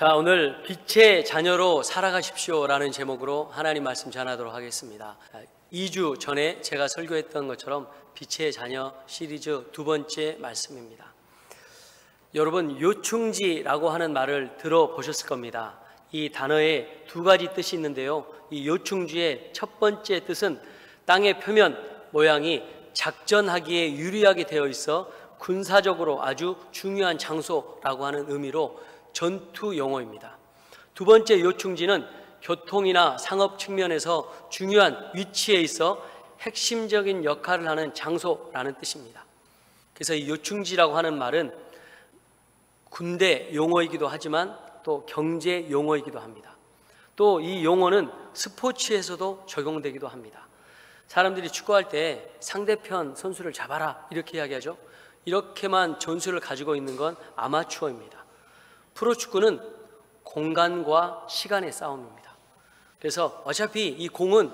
자, 오늘 빛의 자녀로 살아가십시오 라는 제목으로 하나님 말씀 전하도록 하겠습니다. 2주 전에 제가 설교했던 것처럼 빛의 자녀 시리즈 두 번째 말씀입니다. 여러분, 요충지라고 하는 말을 들어보셨을 겁니다. 이 단어에 두 가지 뜻이 있는데요, 이 요충지의 첫 번째 뜻은 땅의 표면 모양이 작전하기에 유리하게 되어 있어 군사적으로 아주 중요한 장소라고 하는 의미로 전투 용어입니다. 두 번째 요충지는 교통이나 상업 측면에서 중요한 위치에 있어 핵심적인 역할을 하는 장소라는 뜻입니다. 그래서 이 요충지라고 하는 말은 군대 용어이기도 하지만 또 경제 용어이기도 합니다. 또 이 용어는 스포츠에서도 적용되기도 합니다. 사람들이 축구할 때 상대편 선수를 잡아라 이렇게 이야기하죠. 이렇게만 전술을 가지고 있는 건 아마추어입니다. 프로축구는 공간과 시간의 싸움입니다. 그래서 어차피 이 공은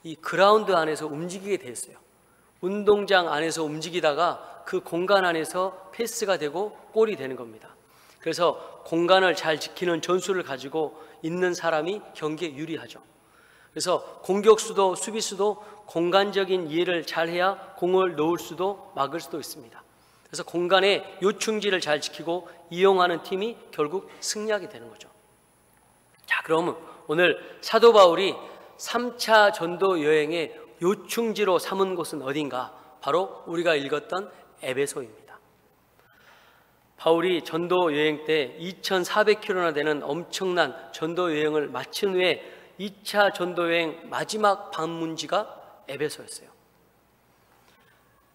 이 그라운드 안에서 움직이게 돼 있어요. 운동장 안에서 움직이다가 그 공간 안에서 패스가 되고 골이 되는 겁니다. 그래서 공간을 잘 지키는 전술을 가지고 있는 사람이 경기에 유리하죠. 그래서 공격수도 수비수도 공간적인 이해를 잘해야 공을 넣을 수도 막을 수도 있습니다. 그래서 공간의 요충지를 잘 지키고 이용하는 팀이 결국 승리하게 되는 거죠. 자, 그러면 오늘 사도 바울이 3차 전도 여행의 요충지로 삼은 곳은 어딘가? 바로 우리가 읽었던 에베소입니다. 바울이 전도 여행 때 2,400km나 되는 엄청난 전도 여행을 마친 후에 2차 전도 여행 마지막 방문지가 에베소였어요.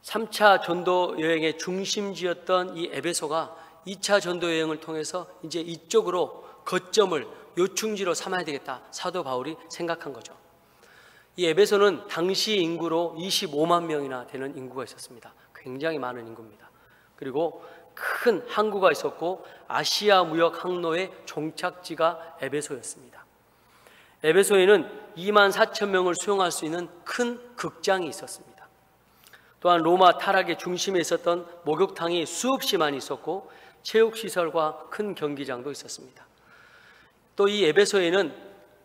3차 전도 여행의 중심지였던 이 에베소가 2차 전도 여행을 통해서 이제 이쪽으로 거점을 요충지로 삼아야 되겠다, 사도 바울이 생각한 거죠. 이 에베소는 당시 인구로 25만 명이나 되는 인구가 있었습니다. 굉장히 많은 인구입니다. 그리고 큰 항구가 있었고 아시아 무역 항로의 종착지가 에베소였습니다. 에베소에는 24,000명을 수용할 수 있는 큰 극장이 있었습니다. 또한 로마 타락의 중심에 있었던 목욕탕이 수없이 많이 있었고 체육시설과 큰 경기장도 있었습니다. 또 이 에베소에는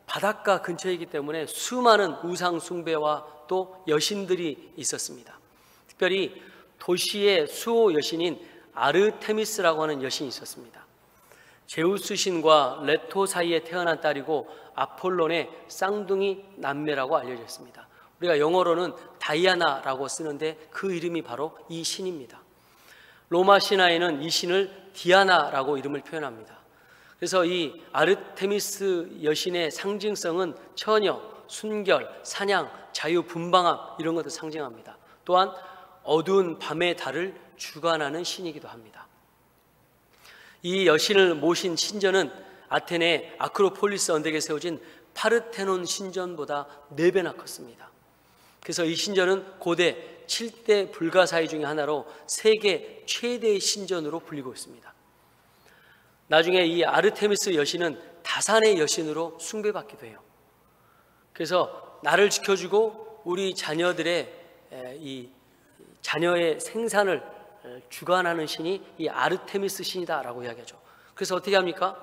바닷가 근처이기 때문에 수많은 우상 숭배와 또 여신들이 있었습니다. 특별히 도시의 수호 여신인 아르테미스라고 하는 여신이 있었습니다. 제우스 신과 레토 사이에 태어난 딸이고 아폴론의 쌍둥이 남매라고 알려져 있습니다. 우리가 영어로는 다이아나라고 쓰는데 그 이름이 바로 이 신입니다. 로마 신화에는 이 신을 디아나라고 이름을 표현합니다. 그래서 이 아르테미스 여신의 상징성은 처녀, 순결, 사냥, 자유, 분방함 이런 것도 상징합니다. 또한 어두운 밤의 달을 주관하는 신이기도 합니다. 이 여신을 모신 신전은 아테네 아크로폴리스 언덕에 세워진 파르테논 신전보다 4배나 컸습니다. 그래서 이 신전은 고대 7대 불가사의 중에 하나로 세계 최대의 신전으로 불리고 있습니다. 나중에 이 아르테미스 여신은 다산의 여신으로 숭배받기도 해요. 그래서 나를 지켜주고 우리 자녀들의 이 자녀의 생산을 주관하는 신이 이 아르테미스 신이다라고 이야기하죠. 그래서 어떻게 합니까?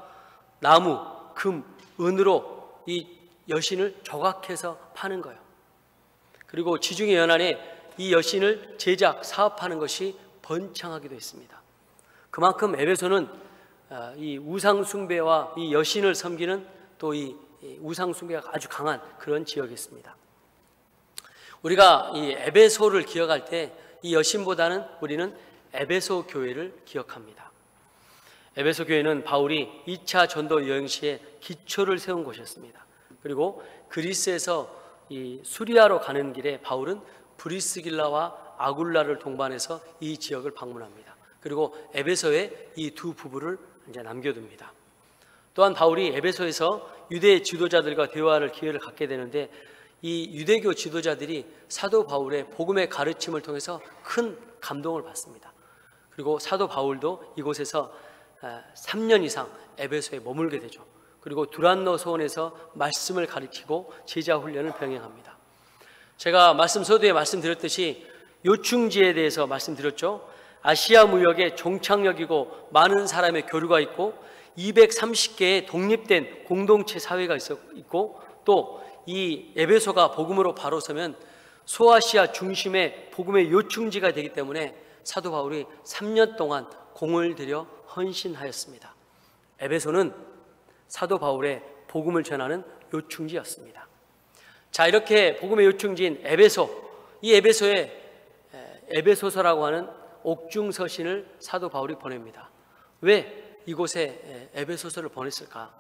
나무, 금, 은으로 이 여신을 조각해서 파는 거예요. 그리고 지중해 연안에 이 여신을 제작, 사업하는 것이 번창하기도 했습니다. 그만큼 에베소는 이 우상 숭배와 이 여신을 섬기는 또 이 우상 숭배가 아주 강한 그런 지역이었습니다. 우리가 이 에베소를 기억할 때 이 여신보다는 우리는 에베소 교회를 기억합니다. 에베소 교회는 바울이 2차 전도 여행 시에 기초를 세운 곳이었습니다. 그리고 그리스에서 이 수리아로 가는 길에 바울은 브리스길라와 아굴라를 동반해서 이 지역을 방문합니다. 그리고 에베소에 이 두 부부를 이제 남겨둡니다. 또한 바울이 에베소에서 유대 지도자들과 대화를 기회를 갖게 되는데 이 유대교 지도자들이 사도 바울의 복음의 가르침을 통해서 큰 감동을 받습니다. 그리고 사도 바울도 이곳에서 3년 이상 에베소에 머물게 되죠. 그리고 두란노 소원에서 말씀을 가르치고 제자 훈련을 병행합니다. 제가 말씀 서두에 말씀드렸듯이 요충지에 대해서 말씀드렸죠. 아시아 무역의 종착역이고 많은 사람의 교류가 있고 230개의 독립된 공동체 사회가 있고 또 이 에베소가 복음으로 바로 서면 소아시아 중심의 복음의 요충지가 되기 때문에 사도 바울이 3년 동안 공을 들여 헌신하였습니다. 에베소는 사도 바울의 복음을 전하는 요충지였습니다. 자, 이렇게 복음의 요충지인 에베소, 이 에베소에 에베소서라고 하는 옥중서신을 사도 바울이 보냅니다. 왜 이곳에 에베소서를 보냈을까?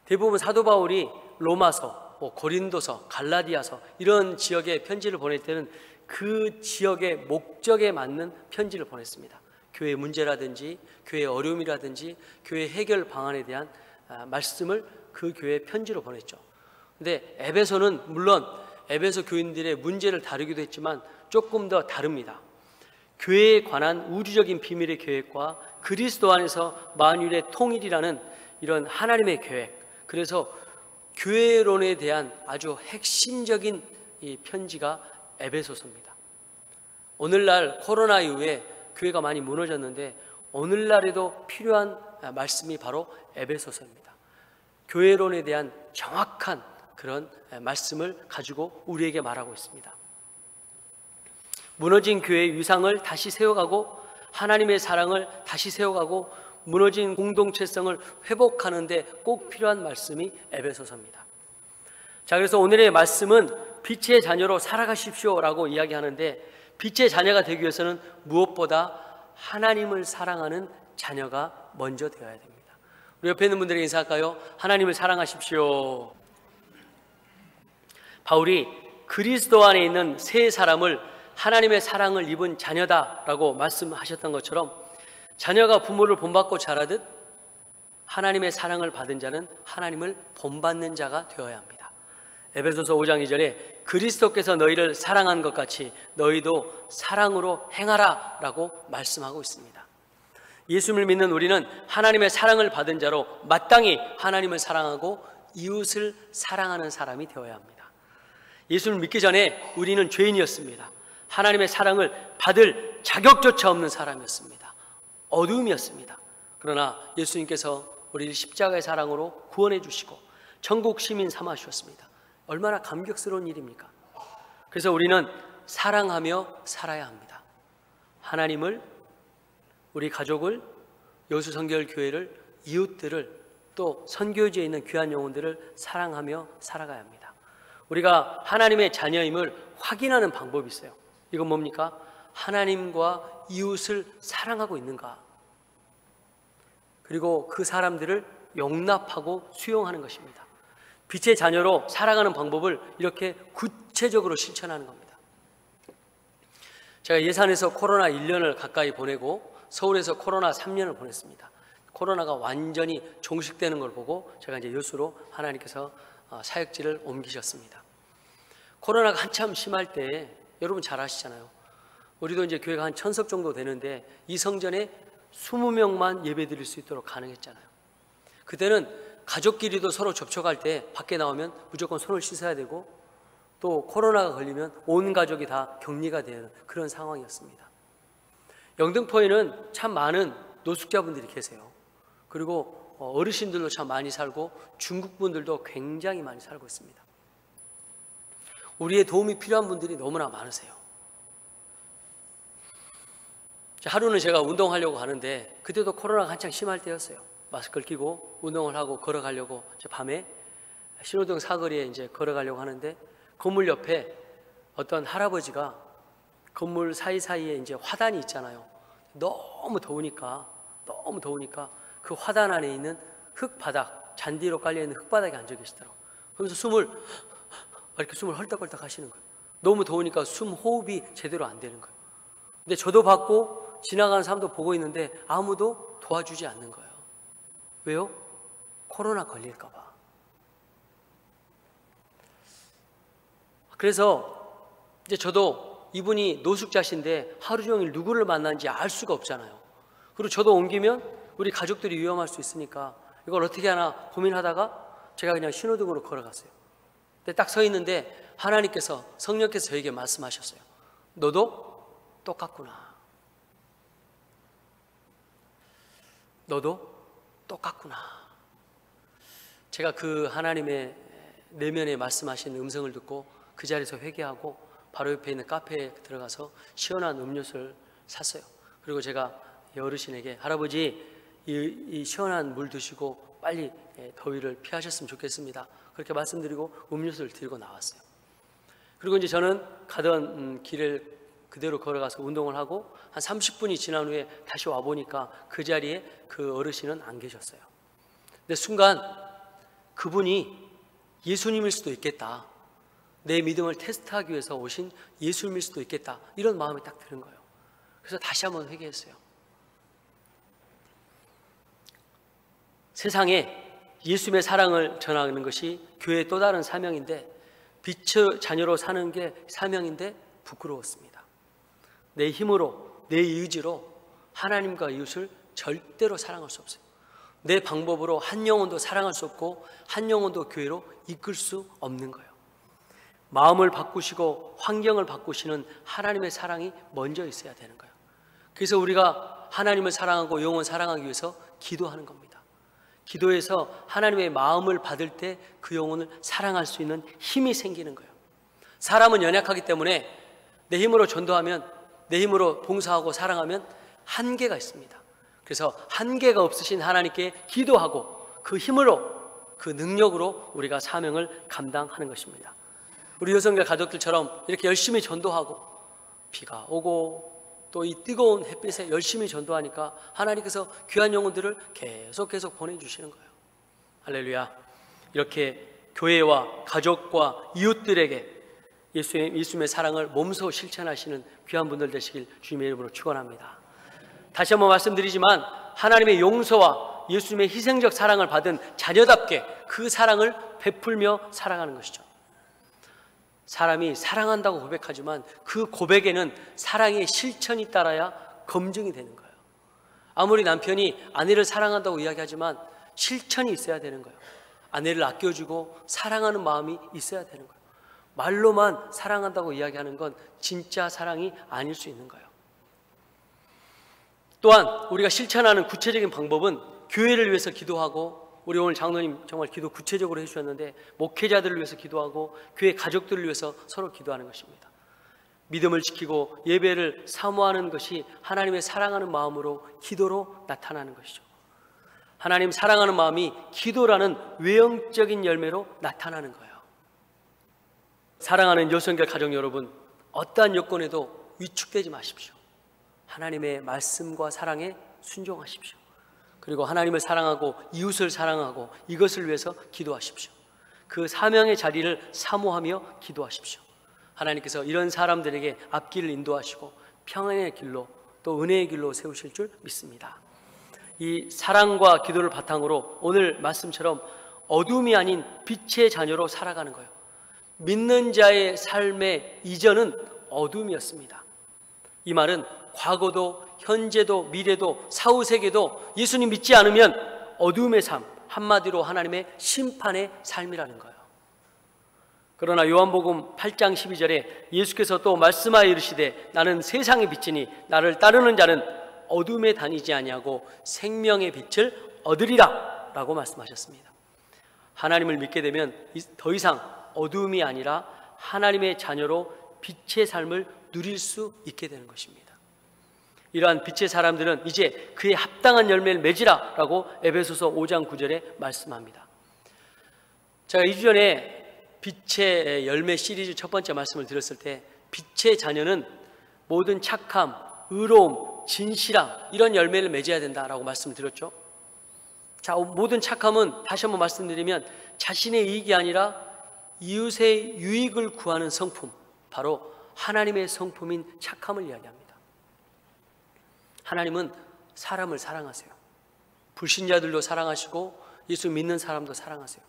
대부분 사도 바울이 로마서, 고린도서, 갈라디아서 이런 지역에 편지를 보낼 때는 그 지역의 목적에 맞는 편지를 보냈습니다. 교회 문제라든지 교회 어려움이라든지 교회 해결 방안에 대한 말씀을 그 교회에 편지로 보냈죠. 근데 에베소는 물론 에베소 교인들의 문제를 다루기도 했지만 조금 더 다릅니다. 교회에 관한 우주적인 비밀의 계획과 그리스도 안에서 만유의 통일이라는 이런 하나님의 계획, 그래서 교회론에 대한 아주 핵심적인 이 편지가 에베소서입니다. 오늘날 코로나 이후에 교회가 많이 무너졌는데 오늘날에도 필요한 말씀이 바로 에베소서입니다. 교회론에 대한 정확한 그런 말씀을 가지고 우리에게 말하고 있습니다. 무너진 교회의 위상을 다시 세워가고 하나님의 사랑을 다시 세워가고 무너진 공동체성을 회복하는 데 꼭 필요한 말씀이 에베소서입니다. 자, 그래서 오늘의 말씀은 빛의 자녀로 살아가십시오라고 이야기하는데 빛의 자녀가 되기 위해서는 무엇보다 하나님을 사랑하는 자녀가 먼저 되어야 됩니다. 우리 옆에 있는 분들에게 인사할까요? 하나님을 사랑하십시오. 바울이 그리스도 안에 있는 새 사람을 하나님의 사랑을 입은 자녀다라고 말씀하셨던 것처럼 자녀가 부모를 본받고 자라듯 하나님의 사랑을 받은 자는 하나님을 본받는 자가 되어야 합니다. 에베소서 5장 2절에 그리스도께서 너희를 사랑한 것 같이 너희도 사랑으로 행하라 라고 말씀하고 있습니다. 예수님을 믿는 우리는 하나님의 사랑을 받은 자로 마땅히 하나님을 사랑하고 이웃을 사랑하는 사람이 되어야 합니다. 예수를 믿기 전에 우리는 죄인이었습니다. 하나님의 사랑을 받을 자격조차 없는 사람이었습니다. 어두움이었습니다. 그러나 예수님께서 우리를 십자가의 사랑으로 구원해 주시고 천국 시민 삼아 주셨습니다. 얼마나 감격스러운 일입니까? 그래서 우리는 사랑하며 살아야 합니다. 하나님을, 우리 가족을, 여수성결교회를, 이웃들을, 또 선교지에 있는 귀한 영혼들을 사랑하며 살아가야 합니다. 우리가 하나님의 자녀임을 확인하는 방법이 있어요. 이건 뭡니까? 하나님과 이웃을 사랑하고 있는가? 그리고 그 사람들을 용납하고 수용하는 것입니다. 빛의 자녀로 살아가는 방법을 이렇게 구체적으로 실천하는 겁니다. 제가 예산에서 코로나 1년을 가까이 보내고 서울에서 코로나 3년을 보냈습니다. 코로나가 완전히 종식되는 걸 보고 제가 이제 여수로 하나님께서 사역지를 옮기셨습니다. 코로나가 한참 심할 때 여러분 잘 아시잖아요. 우리도 이제 교회가 한 1000석 정도 되는데 이 성전에 20명만 예배 드릴 수 있도록 가능했잖아요. 그때는 가족끼리도 서로 접촉할 때 밖에 나오면 무조건 손을 씻어야 되고 또 코로나가 걸리면 온 가족이 다 격리가 되는 그런 상황이었습니다. 영등포에는 참 많은 노숙자분들이 계세요. 그리고 어르신들도 참 많이 살고 중국분들도 굉장히 많이 살고 있습니다. 우리의 도움이 필요한 분들이 너무나 많으세요. 하루는 제가 운동하려고 가는데 그때도 코로나가 한창 심할 때였어요. 마스크를 끼고 운동을 하고 걸어가려고 밤에 신호등 사거리에 이제 걸어가려고 하는데 건물 옆에 어떤 할아버지가 건물 사이사이에 이제 화단이 있잖아요. 너무 더우니까 그 화단 안에 있는 흙바닥, 잔디로 깔려있는 흙바닥에 앉아 계시더라고요. 그러면서 숨을 헐떡헐떡 하시는 거예요. 너무 더우니까 숨 호흡이 제대로 안 되는 거예요. 근데 저도 받고 지나가는 사람도 보고 있는데 아무도 도와주지 않는 거예요. 왜요? 코로나 걸릴까 봐. 그래서 이제 저도 이분이 노숙자신데 하루 종일 누구를 만나는지 알 수가 없잖아요. 그리고 저도 옮기면 우리 가족들이 위험할 수 있으니까 이걸 어떻게 하나 고민하다가 제가 그냥 신호등으로 걸어갔어요. 근데 딱 서 있는데 하나님께서, 성령께서 저에게 말씀하셨어요. 너도 똑같구나. 너도 똑같구나. 제가 그 하나님의 내면에 말씀하신 음성을 듣고 그 자리에서 회개하고 바로 옆에 있는 카페에 들어가서 시원한 음료수를 샀어요. 그리고 제가 이 어르신에게 할아버지 이 시원한 물 드시고 빨리 더위를 피하셨으면 좋겠습니다. 그렇게 말씀드리고 음료수를 들고 나왔어요. 그리고 이제 저는 가던 길을 그대로 걸어가서 운동을 하고 한 30분이 지난 후에 다시 와보니까 그 자리에 그 어르신은 안 계셨어요. 근데 순간 그분이 예수님일 수도 있겠다, 내 믿음을 테스트하기 위해서 오신 예수님일 수도 있겠다, 이런 마음이 딱 드는 거예요. 그래서 다시 한번 회개했어요. 세상에 예수님의 사랑을 전하는 것이 교회의 또 다른 사명인데, 빛의 자녀로 사는 게 사명인데 부끄러웠습니다. 내 힘으로, 내 의지로 하나님과 이웃을 절대로 사랑할 수 없어요. 내 방법으로 한 영혼도 사랑할 수 없고 한 영혼도 교회로 이끌 수 없는 거예요. 마음을 바꾸시고 환경을 바꾸시는 하나님의 사랑이 먼저 있어야 되는 거예요. 그래서 우리가 하나님을 사랑하고 영혼 사랑하기 위해서 기도하는 겁니다. 기도해서 하나님의 마음을 받을 때 그 영혼을 사랑할 수 있는 힘이 생기는 거예요. 사람은 연약하기 때문에 내 힘으로 전도하면, 내 힘으로 봉사하고 사랑하면 한계가 있습니다. 그래서 한계가 없으신 하나님께 기도하고 그 힘으로, 그 능력으로 우리가 사명을 감당하는 것입니다. 우리 여성교 가족들처럼 이렇게 열심히 전도하고 비가 오고 또 이 뜨거운 햇빛에 열심히 전도하니까 하나님께서 귀한 영혼들을 계속 보내주시는 거예요. 할렐루야. 이렇게 교회와 가족과 이웃들에게 예수님의 사랑을 몸소 실천하시는 귀한 분들 되시길 주님의 이름으로 축원합니다. 다시 한번 말씀드리지만 하나님의 용서와 예수님의 희생적 사랑을 받은 자녀답게 그 사랑을 베풀며 살아가는 것이죠. 사람이 사랑한다고 고백하지만 그 고백에는 사랑의 실천이 따라야 검증이 되는 거예요. 아무리 남편이 아내를 사랑한다고 이야기하지만 실천이 있어야 되는 거예요. 아내를 아껴주고 사랑하는 마음이 있어야 되는 거예요. 말로만 사랑한다고 이야기하는 건 진짜 사랑이 아닐 수 있는 거예요. 또한 우리가 실천하는 구체적인 방법은 교회를 위해서 기도하고, 우리 오늘 장로님 정말 기도 구체적으로 해주셨는데 목회자들을 위해서 기도하고 교회 가족들을 위해서 서로 기도하는 것입니다. 믿음을 지키고 예배를 사모하는 것이 하나님의 사랑하는 마음으로 기도로 나타나는 것이죠. 하나님 사랑하는 마음이 기도라는 외형적인 열매로 나타나는 거예요. 사랑하는 여성교 가족 여러분, 어떠한 여건에도 위축되지 마십시오. 하나님의 말씀과 사랑에 순종하십시오. 그리고 하나님을 사랑하고 이웃을 사랑하고 이것을 위해서 기도하십시오. 그 사명의 자리를 사모하며 기도하십시오. 하나님께서 이런 사람들에게 앞길을 인도하시고 평안의 길로 또 은혜의 길로 세우실 줄 믿습니다. 이 사랑과 기도를 바탕으로 오늘 말씀처럼 어둠이 아닌 빛의 자녀로 살아가는 거예요. 믿는 자의 삶의 이전은 어둠이었습니다. 이 말은 과거도 현재도 미래도 사후세계도 예수님 믿지 않으면 어둠의 삶, 한마디로 하나님의 심판의 삶이라는 거예요. 그러나 요한복음 8장 12절에 예수께서 또 말씀하여 이르시되 나는 세상의 빛이니 나를 따르는 자는 어둠에 다니지 아니하고 생명의 빛을 얻으리라 라고 말씀하셨습니다. 하나님을 믿게 되면 더 이상 어둠이 아니라 하나님의 자녀로 빛의 삶을 누릴 수 있게 되는 것입니다. 이러한 빛의 사람들은 이제 그에 합당한 열매를 맺으라 라고 에베소서 5장 9절에 말씀합니다. 제가 2주 전에 빛의 열매 시리즈 첫 번째 말씀을 드렸을 때 빛의 자녀는 모든 착함, 의로움, 진실함 이런 열매를 맺어야 된다라고 말씀을 드렸죠. 자, 모든 착함은 다시 한번 말씀드리면 자신의 이익이 아니라 이웃의 유익을 구하는 성품, 바로 하나님의 성품인 착함을 이야기합니다. 하나님은 사람을 사랑하세요. 불신자들도 사랑하시고 예수 믿는 사람도 사랑하세요.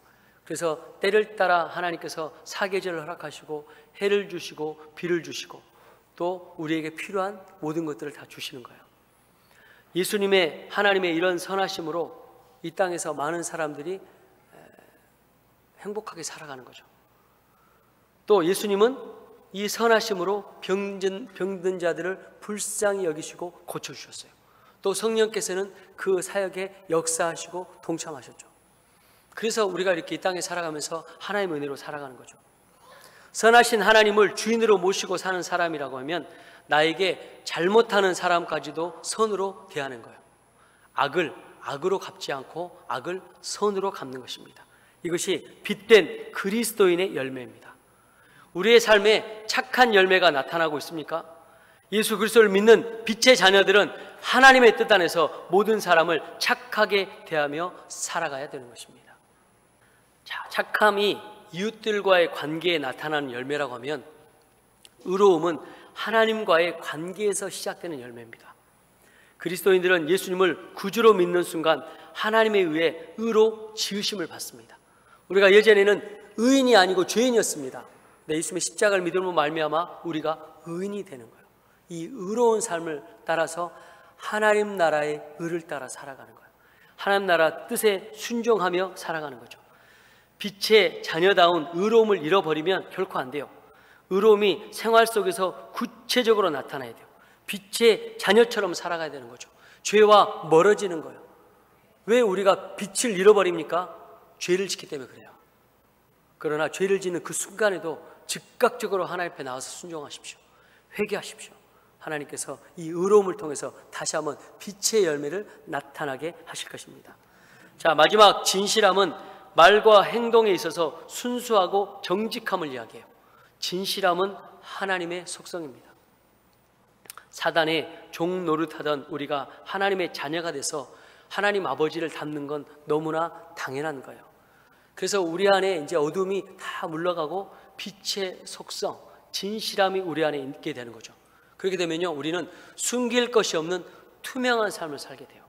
그래서 때를 따라 하나님께서 사계절을 허락하시고 해를 주시고 비를 주시고 또 우리에게 필요한 모든 것들을 다 주시는 거예요. 예수님의 하나님의 이런 선하심으로 이 땅에서 많은 사람들이 행복하게 살아가는 거죠. 또 예수님은 이 선하심으로 병든 자들을 불쌍히 여기시고 고쳐주셨어요. 또 성령께서는 그 사역에 역사하시고 동참하셨죠. 그래서 우리가 이렇게 이 땅에 살아가면서 하나님의 은혜로 살아가는 거죠. 선하신 하나님을 주인으로 모시고 사는 사람이라고 하면 나에게 잘못하는 사람까지도 선으로 대하는 거예요. 악을 악으로 갚지 않고 악을 선으로 갚는 것입니다. 이것이 빛된 그리스도인의 열매입니다. 우리의 삶에 착한 열매가 나타나고 있습니까? 예수 그리스도를 믿는 빛의 자녀들은 하나님의 뜻 안에서 모든 사람을 착하게 대하며 살아가야 되는 것입니다. 자, 착함이 이웃들과의 관계에 나타나는 열매라고 하면 의로움은 하나님과의 관계에서 시작되는 열매입니다. 그리스도인들은 예수님을 구주로 믿는 순간 하나님에 의해 의로 지으심을 받습니다. 우리가 예전에는 의인이 아니고 죄인이었습니다. 네, 예수님의 십자가를 믿음으로 말미암아 우리가 의인이 되는 거예요. 이 의로운 삶을 따라서 하나님 나라의 의를 따라 살아가는 거예요. 하나님 나라 뜻에 순종하며 살아가는 거죠. 빛의 자녀다운 의로움을 잃어버리면 결코 안 돼요. 의로움이 생활 속에서 구체적으로 나타나야 돼요. 빛의 자녀처럼 살아가야 되는 거죠. 죄와 멀어지는 거예요. 왜 우리가 빛을 잃어버립니까? 죄를 짓기 때문에 그래요. 그러나 죄를 짓는 그 순간에도 즉각적으로 하나님 앞에 나와서 순종하십시오. 회개하십시오. 하나님께서 이 의로움을 통해서 다시 한번 빛의 열매를 나타나게 하실 것입니다. 자, 마지막 진실함은 말과 행동에 있어서 순수하고 정직함을 이야기해요. 진실함은 하나님의 속성입니다. 사단의 종 노릇하던 우리가 하나님의 자녀가 돼서 하나님 아버지를 닮는 건 너무나 당연한 거예요. 그래서 우리 안에 이제 어둠이 다 물러가고 빛의 속성, 진실함이 우리 안에 있게 되는 거죠. 그렇게 되면요, 우리는 숨길 것이 없는 투명한 삶을 살게 돼요.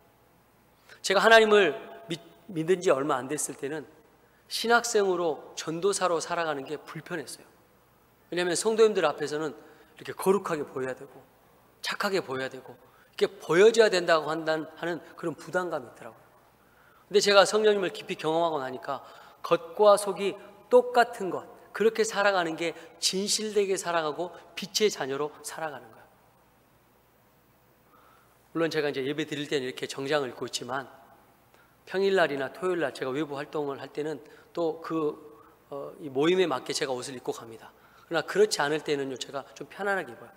제가 하나님을 믿은 지 얼마 안 됐을 때는 신학생으로 전도사로 살아가는 게 불편했어요. 왜냐하면 성도님들 앞에서는 이렇게 거룩하게 보여야 되고 착하게 보여야 되고 이렇게 보여져야 된다고 하는 그런 부담감이 있더라고요. 근데 제가 성령님을 깊이 경험하고 나니까 겉과 속이 똑같은 것, 그렇게 살아가는 게 진실되게 살아가고 빛의 자녀로 살아가는 거예요. 물론 제가 이제 예배 드릴 때는 이렇게 정장을 입고 있지만 평일날이나 토요일날 제가 외부 활동을 할 때는 또 이 모임에 맞게 제가 옷을 입고 갑니다. 그러나 그렇지 않을 때는요, 제가 좀 편안하게 입어요.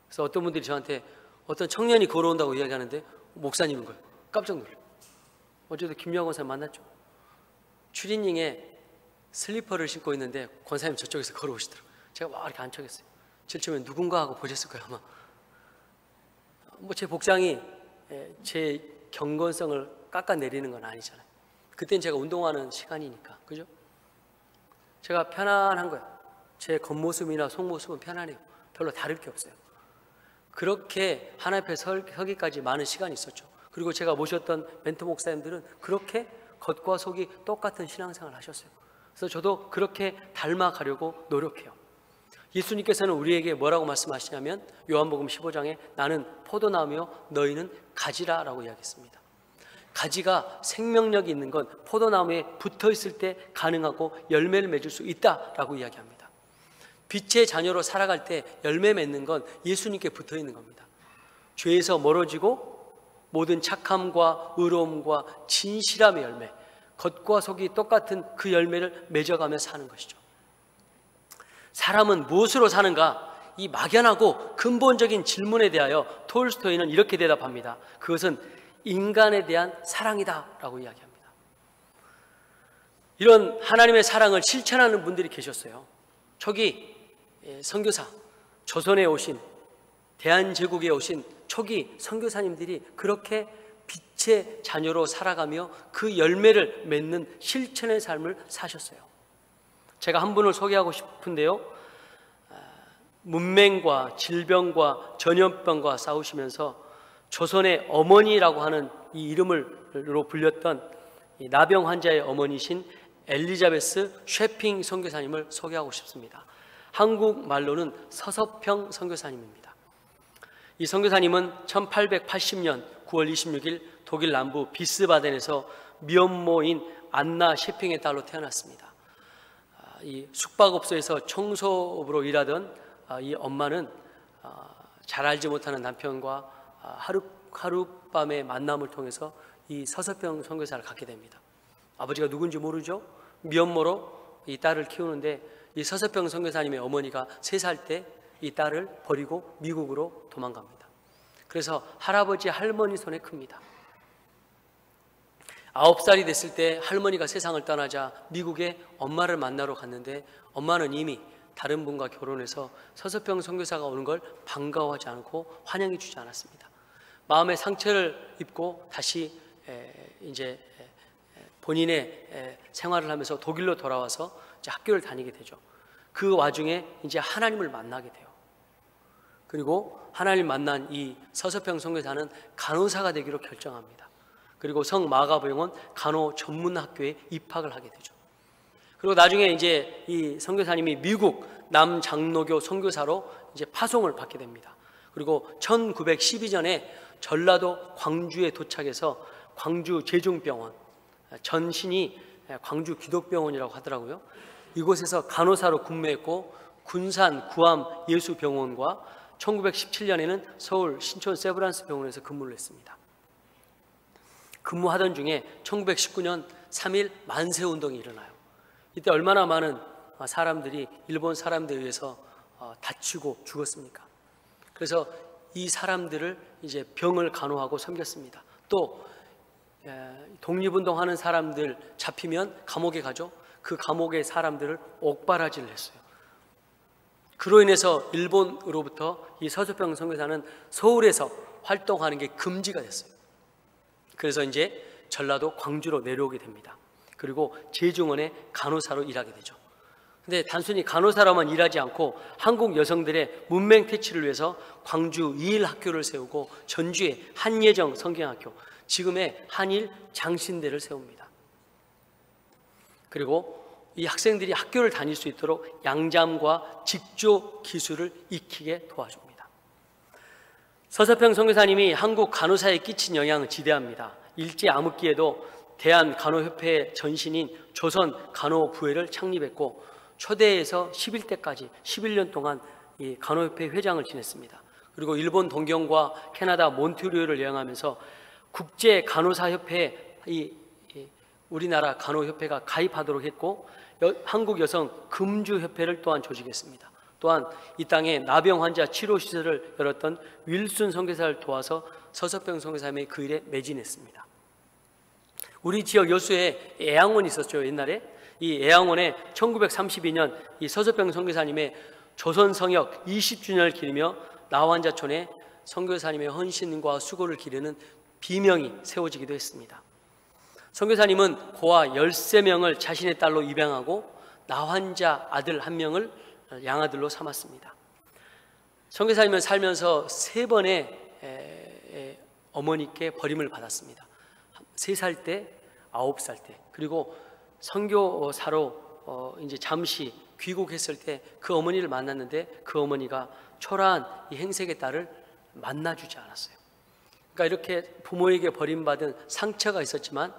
그래서 어떤 분들이 저한테 어떤 청년이 걸어온다고 이야기하는데 목사님인 거예요. 깜짝 놀라요. 어제도 김영원 권사님 만났죠. 추리닝에 슬리퍼를 신고 있는데 권사님 저쪽에서 걸어오시더라고요. 제가 막 이렇게 안척했어요. 질투면 누군가 하고 보셨을 거예요 아마. 제 복장이 제 경건성을 깎아내리는 건 아니잖아요. 그때는 제가 운동하는 시간이니까, 그죠? 제가 편안한 거예요. 제 겉모습이나 속모습은 편안해요. 별로 다를 게 없어요. 그렇게 하나님 앞에 서기까지 많은 시간이 있었죠. 그리고 제가 모셨던 멘토 목사님들은 그렇게 겉과 속이 똑같은 신앙생활을 하셨어요. 그래서 저도 그렇게 닮아가려고 노력해요. 예수님께서는 우리에게 뭐라고 말씀하시냐면 요한복음 15장에 나는 포도나무며 너희는 가지라 라고 이야기했습니다. 가지가 생명력이 있는 건 포도나무에 붙어있을 때 가능하고 열매를 맺을 수 있다라고 이야기합니다. 빛의 자녀로 살아갈 때 열매 맺는 건 예수님께 붙어있는 겁니다. 죄에서 멀어지고 모든 착함과 의로움과 진실함의 열매, 겉과 속이 똑같은 그 열매를 맺어가며 사는 것이죠. 사람은 무엇으로 사는가? 이 막연하고 근본적인 질문에 대하여 톨스토이는 이렇게 대답합니다. 그것은 인간에 대한 사랑이다 라고 이야기합니다. 이런 하나님의 사랑을 실천하는 분들이 계셨어요. 초기 선교사, 조선에 오신, 대한제국에 오신 초기 선교사님들이 그렇게 빛의 자녀로 살아가며 그 열매를 맺는 실천의 삶을 사셨어요. 제가 한 분을 소개하고 싶은데요, 문맹과 질병과 전염병과 싸우시면서 조선의 어머니라고 하는 이 이름으로 불렸던 이 나병 환자의 어머니신 엘리자베스 쉐핑 선교사님을 소개하고 싶습니다. 한국말로는 서서평 선교사님입니다. 이 선교사님은 1880년 9월 26일 독일 남부 비스바덴에서 미혼모인 안나 쉐핑의 딸로 태어났습니다. 이 숙박업소에서 청소업으로 일하던 이 엄마는 잘 알지 못하는 남편과 하룻밤의 만남을 통해서 이 서서평 선교사를 갖게 됩니다. 아버지가 누군지 모르죠. 미혼모로 이 딸을 키우는데 이 서서평 선교사님의 어머니가 3살 때 이 딸을 버리고 미국으로 도망갑니다. 그래서 할아버지 할머니 손에 큽니다. 9살이 됐을 때 할머니가 세상을 떠나자 미국에 엄마를 만나러 갔는데 엄마는 이미 다른 분과 결혼해서 서서평 선교사가 오는 걸 반가워하지 않고 환영해 주지 않았습니다. 마음의 상처를 입고 다시 이제 본인의 생활을 하면서 독일로 돌아와서 이제 학교를 다니게 되죠. 그 와중에 이제 하나님을 만나게 돼요. 그리고 하나님 만난 이 서서평 선교사는 간호사가 되기로 결정합니다. 그리고 성마가병원 간호 전문학교에 입학을 하게 되죠. 그리고 나중에 이제 이 선교사님이 미국 남장로교 선교사로 이제 파송을 받게 됩니다. 그리고 1912년에 전라도 광주에 도착해서 광주 제중병원, 전신이 광주 기독병원이라고 하더라고요. 이곳에서 간호사로 근무했고 군산 구암 예수병원과 1917년에는 서울 신촌 세브란스 병원에서 근무를 했습니다. 근무하던 중에 1919년 3.1 만세운동이 일어나요. 이때 얼마나 많은 사람들이 일본 사람들에 의해서 다치고 죽었습니까? 그래서 이 사람들을 이제 병을 간호하고 섬겼습니다. 또 독립운동하는 사람들 잡히면 감옥에 가죠. 그 감옥의 사람들을 옥바라지를 했어요. 그로 인해서 일본으로부터 이 서서평 선교사는 서울에서 활동하는 게 금지가 됐어요. 그래서 이제 전라도 광주로 내려오게 됩니다. 그리고 제중원의 간호사로 일하게 되죠. 근데 단순히 간호사로만 일하지 않고 한국 여성들의 문맹 퇴치를 위해서 광주 이일학교를 세우고 전주에 한예정 성경학교, 지금의 한일 장신대를 세웁니다. 그리고 이 학생들이 학교를 다닐 수 있도록 양잠과 직조 기술을 익히게 도와줍니다. 서서평 선교사님이 한국 간호사에 끼친 영향은 지대합니다. 일제 암흑기에도 대한간호협회의 전신인 조선간호부회를 창립했고 초대에서 11대까지 11년 동안 이 간호협회 회장을 지냈습니다. 그리고 일본 동경과 캐나다 몬트리올을 여행하면서 국제간호사협회에 우리나라 간호협회가 가입하도록 했고 한국 여성 금주협회를 또한 조직했습니다. 또한 이 땅에 나병 환자 치료 시설을 열었던 윌슨 선교사를 도와서 서서평 선교사님의 그 일에 매진했습니다. 우리 지역 여수에 애양원이 있었죠. 옛날에 이 애양원에 1932년 이 서서평 선교사님의 조선성역 20주년을 기리며 나환자촌에 선교사님의 헌신과 수고를 기리는 비명이 세워지기도 했습니다. 선교사님은 고아 13명을 자신의 딸로 입양하고 나환자 아들 1명을 양아들로 삼았습니다. 선교사님은 살면서 3번의 어머니께 버림을 받았습니다. 3살 때, 9살 때, 그리고 선교사로 이제 잠시 귀국했을 때 그 어머니를 만났는데 그 어머니가 초라한 이 행색의 딸을 만나주지 않았어요. 그러니까 이렇게 부모에게 버림받은 상처가 있었지만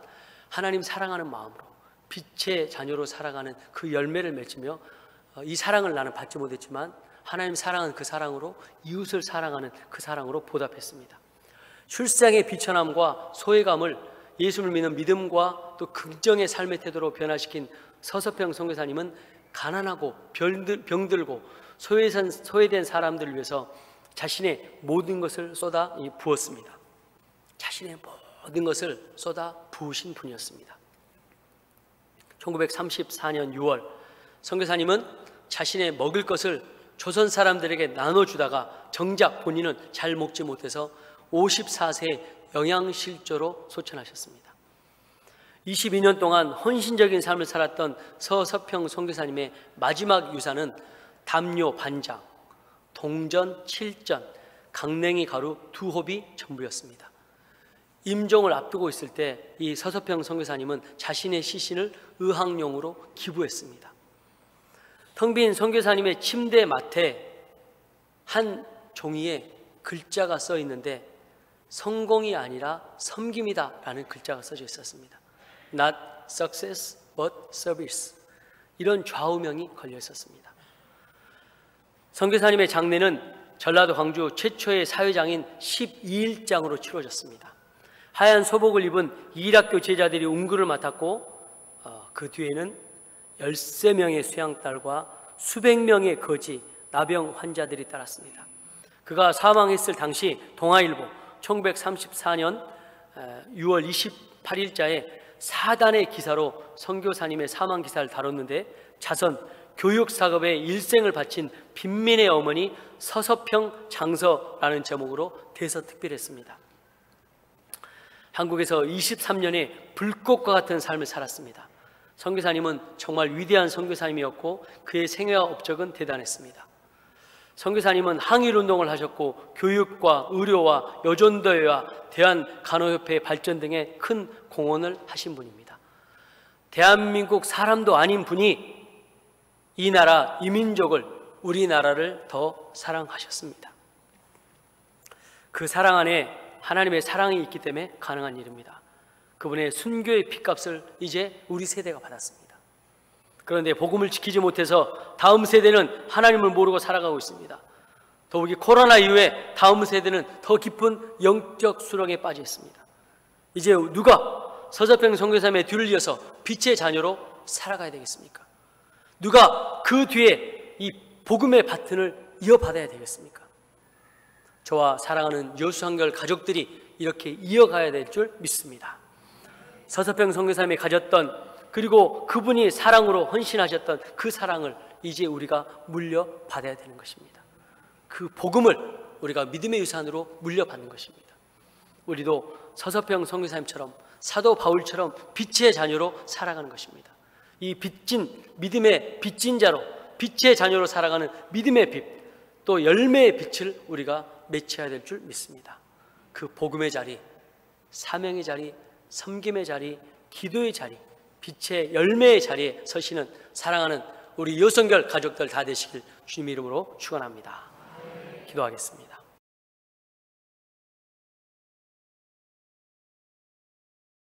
하나님 사랑하는 마음으로 빛의 자녀로 살아가는 그 열매를 맺으며 이 사랑을 나는 받지 못했지만 하나님 사랑한 그 사랑으로 이웃을 사랑하는 그 사랑으로 보답했습니다. 출생의 비천함과 소외감을 예수를 믿는 믿음과 또 긍정의 삶의 태도로 변화시킨 서서평 선교사님은 가난하고 병들고 소외된 사람들을 위해서 자신의 모든 것을 쏟아 부었습니다. 자신의 모든 것을 쏟아 부으신 분이었습니다. 1934년 6월 선교사님은 자신의 먹을 것을 조선 사람들에게 나눠주다가 정작 본인은 잘 먹지 못해서 54세에 영양실조로 소천하셨습니다. 22년 동안 헌신적인 삶을 살았던 서서평 선교사님의 마지막 유산은 담요 반장, 동전 7전, 강냉이 가루 2홉이 전부였습니다. 임종을 앞두고 있을 때 이 서서평 선교사님은 자신의 시신을 의학용으로 기부했습니다. 텅 빈 선교사님의 침대 맡에 한 종이에 글자가 써 있는데 성공이 아니라 섬김이다 라는 글자가 써져 있었습니다. Not success but service, 이런 좌우명이 걸려 있었습니다. 선교사님의 장례는 전라도 광주 최초의 사회장인 12일장으로 치러졌습니다. 하얀 소복을 입은 이일학교 제자들이 운구를 맡았고 그 뒤에는 13명의 수양딸과 수백 명의 거지, 나병 환자들이 따랐습니다. 그가 사망했을 당시 동아일보 1934년 6월 28일자에 4단의 기사로 선교사님의 사망 기사를 다뤘는데, 자선 교육사업에 일생을 바친 빈민의 어머니 서서평 장서라는 제목으로 대서특필했습니다. 한국에서 23년의 불꽃과 같은 삶을 살았습니다. 선교사님은 정말 위대한 선교사님이었고 그의 생애와 업적은 대단했습니다. 선교사님은 항일운동을 하셨고 교육과 의료와 여전도회와 대한간호협회 발전 등에 큰 공헌을 하신 분입니다. 대한민국 사람도 아닌 분이 이 나라, 이 민족을, 우리나라를 더 사랑하셨습니다. 그 사랑 안에 하나님의 사랑이 있기 때문에 가능한 일입니다. 그분의 순교의 핏값을 이제 우리 세대가 받았습니다. 그런데 복음을 지키지 못해서 다음 세대는 하나님을 모르고 살아가고 있습니다. 더욱이 코로나 이후에 다음 세대는 더 깊은 영적 수렁에 빠져 있습니다. 이제 누가 서서평 선교사님의 뒤를 이어서 빛의 자녀로 살아가야 되겠습니까? 누가 그 뒤에 이 복음의 바튼을 이어받아야 되겠습니까? 저와 사랑하는 여수한결 가족들이 이렇게 이어가야 될 줄 믿습니다. 서서평 선교사님이 가졌던, 그리고 그분이 사랑으로 헌신하셨던 그 사랑을 이제 우리가 물려받아야 되는 것입니다. 그 복음을 우리가 믿음의 유산으로 물려받는 것입니다. 우리도 서서평 선교사님처럼, 사도 바울처럼 빛의 자녀로 살아가는 것입니다. 이 빚진, 믿음의 빚진 자로, 빛의 자녀로 살아가는 믿음의 빛, 또 열매의 빛을 우리가 맺혀야 될 줄 믿습니다. 그 복음의 자리, 사명의 자리, 섬김의 자리, 기도의 자리, 빛의 열매의 자리에 서시는 사랑하는 우리 여성결 가족들 다 되시길 주님 이름으로 축원합니다. 기도하겠습니다.